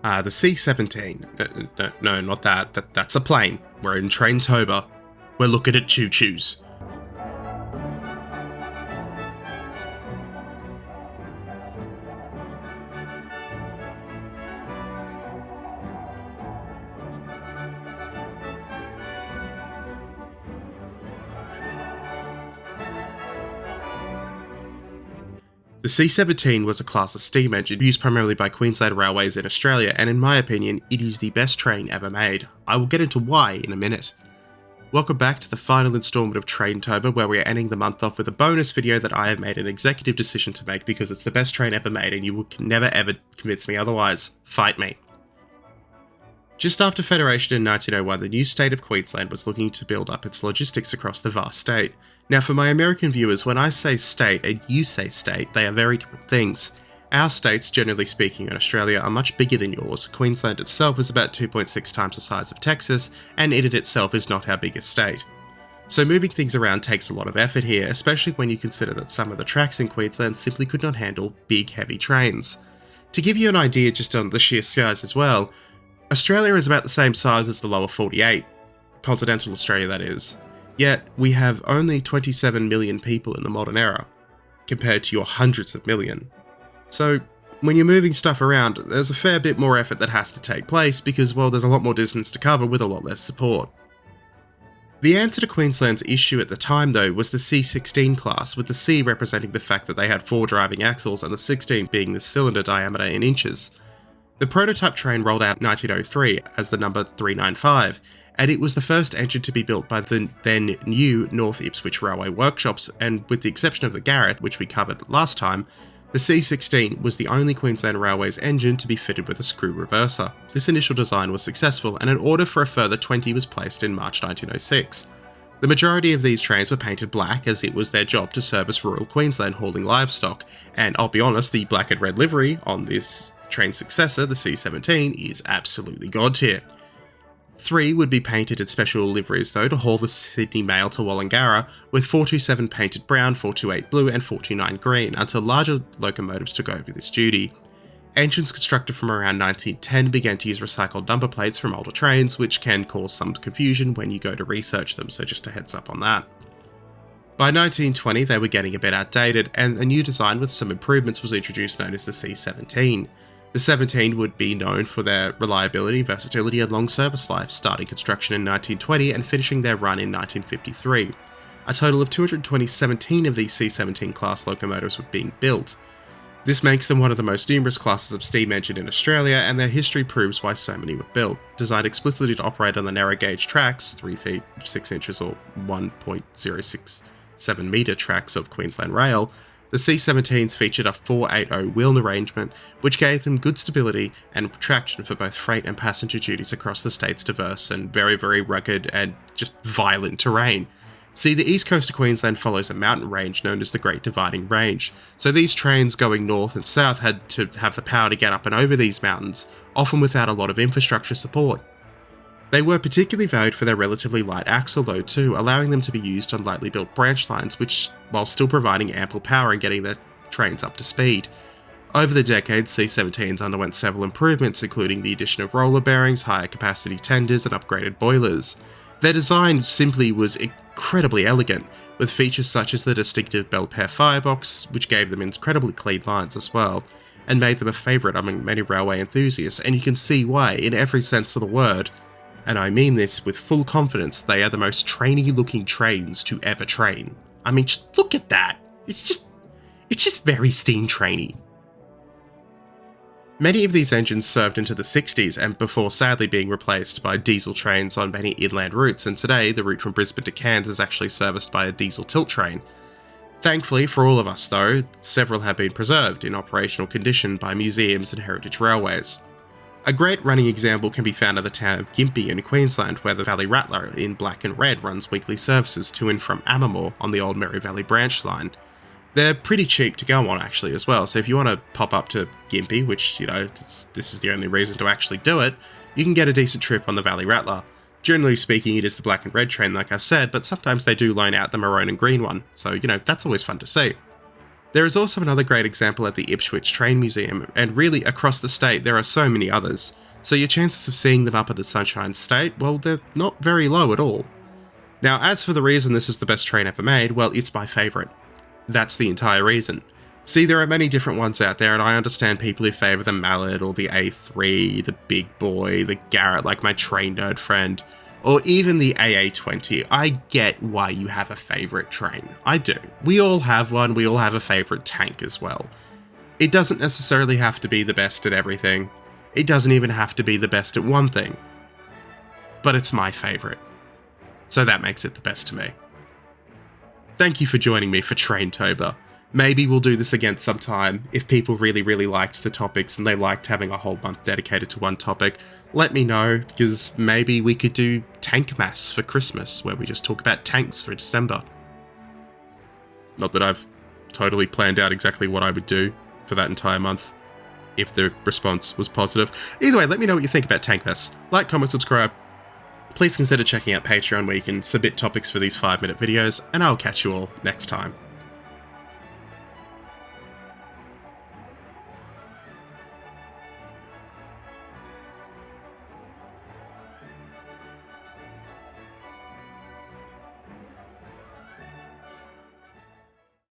The C17. No, not that. That's a plane. We're in Traintober. We're looking at choo-choos. The C17 was a class of steam engine used primarily by Queensland Railways in Australia, and in my opinion, it is the best train ever made. I will get into why in a minute. Welcome back to the final installment of Traintober, where we are ending the month off with a bonus video that I have made an executive decision to make because it's the best train ever made and you can never ever convince me otherwise. Fight me. Just after Federation in 1901, the new state of Queensland was looking to build up its logistics across the vast state. Now for my American viewers, when I say state and you say state, they are very different things. Our states, generally speaking in Australia, are much bigger than yours. Queensland itself is about 2.6 times the size of Texas, and it itself is not our biggest state. So moving things around takes a lot of effort here, especially when you consider that some of the tracks in Queensland simply could not handle big heavy trains. To give you an idea just on the sheer size as well, Australia is about the same size as the lower 48, continental Australia that is, yet we have only 27 million people in the modern era, compared to your hundreds of million. So when you're moving stuff around, there's a fair bit more effort that has to take place because, well, there's a lot more distance to cover with a lot less support. The answer to Queensland's issue at the time though was the C16 class, with the C representing the fact that they had 4 driving axles and the 16 being the cylinder diameter in inches. The prototype train rolled out in 1903 as the number 395, and it was the first engine to be built by the then new North Ipswich Railway Workshops, and with the exception of the Gareth, which we covered last time, the C16 was the only Queensland Railways engine to be fitted with a screw reverser. This initial design was successful, and an order for a further 20 was placed in March 1906. The majority of these trains were painted black, as it was their job to service rural Queensland hauling livestock, and I'll be honest, the black and red livery on this train successor, the C17, is absolutely god tier. 3 would be painted in special liveries though to haul the Sydney Mail to Wallangarra, with 427 painted brown, 428 blue and 429 green, until larger locomotives took over this duty. Engines constructed from around 1910 began to use recycled number plates from older trains, which can cause some confusion when you go to research them, so just a heads up on that. By 1920 they were getting a bit outdated, and a new design with some improvements was introduced known as the C17. The 17 would be known for their reliability, versatility and long service life, starting construction in 1920 and finishing their run in 1953. A total of 217 of these C17 class locomotives were being built. This makes them one of the most numerous classes of steam engine in Australia, and their history proves why so many were built. Designed explicitly to operate on the narrow gauge tracks, 3 feet 6 inches or 1.067 metre tracks of Queensland Rail, the C17s featured a 480 wheel arrangement, which gave them good stability and traction for both freight and passenger duties across the state's diverse and very, very rugged and just violent terrain. See, the east coast of Queensland follows a mountain range known as the Great Dividing Range, so these trains going north and south had to have the power to get up and over these mountains, often without a lot of infrastructure support. They were particularly valued for their relatively light axle load too, allowing them to be used on lightly built branch lines, which while still providing ample power and getting their trains up to speed. Over the decades, C17s underwent several improvements, including the addition of roller bearings, higher capacity tenders and upgraded boilers. Their design simply was incredibly elegant, with features such as the distinctive Belpaire firebox, which gave them incredibly clean lines as well, and made them a favourite among many railway enthusiasts, and you can see why in every sense of the word. And I mean this with full confidence, they are the most trainy looking trains to ever train. I mean, just look at that. It's just very steam trainy. Many of these engines served into the 60s and before sadly being replaced by diesel trains on many inland routes, and today the route from Brisbane to Cairns is actually serviced by a diesel tilt train. Thankfully for all of us though, several have been preserved in operational condition by museums and heritage railways. A great running example can be found at the town of Gympie in Queensland, where the Valley Rattler in black and red runs weekly services to and from Ammermoor on the old Mary Valley branch line. They're pretty cheap to go on actually as well, so if you want to pop up to Gympie, which, you know, this is the only reason to actually do it, you can get a decent trip on the Valley Rattler. Generally speaking, it is the black and red train like I've said, but sometimes they do loan out the maroon and green one, so, you know, that's always fun to see. There is also another great example at the Ipswich Train Museum, and really across the state there are so many others, so your chances of seeing them up at the Sunshine State, well, they're not very low at all. Now, as for the reason this is the best train ever made, well, it's my favourite. That's the entire reason. See, there are many different ones out there, and I understand people who favour the Mallet, or the A3, the Big Boy, the Garrett, like my train nerd friend, or even the AA20. I get why you have a favourite train. I do. We all have one, we all have a favourite tank as well. It doesn't necessarily have to be the best at everything. It doesn't even have to be the best at one thing. But it's my favourite. So that makes it the best to me. Thank you for joining me for Traintober. Maybe we'll do this again sometime. If people really liked the topics and they liked having a whole month dedicated to one topic, let me know, because maybe we could do Tank Mass for Christmas, where we just talk about tanks for December. Not that I've totally planned out exactly what I would do for that entire month, if the response was positive. Either way, let me know what you think about Tank Mass. Like, comment, subscribe. Please consider checking out Patreon, where you can submit topics for these 5-minute videos, and I'll catch you all next time.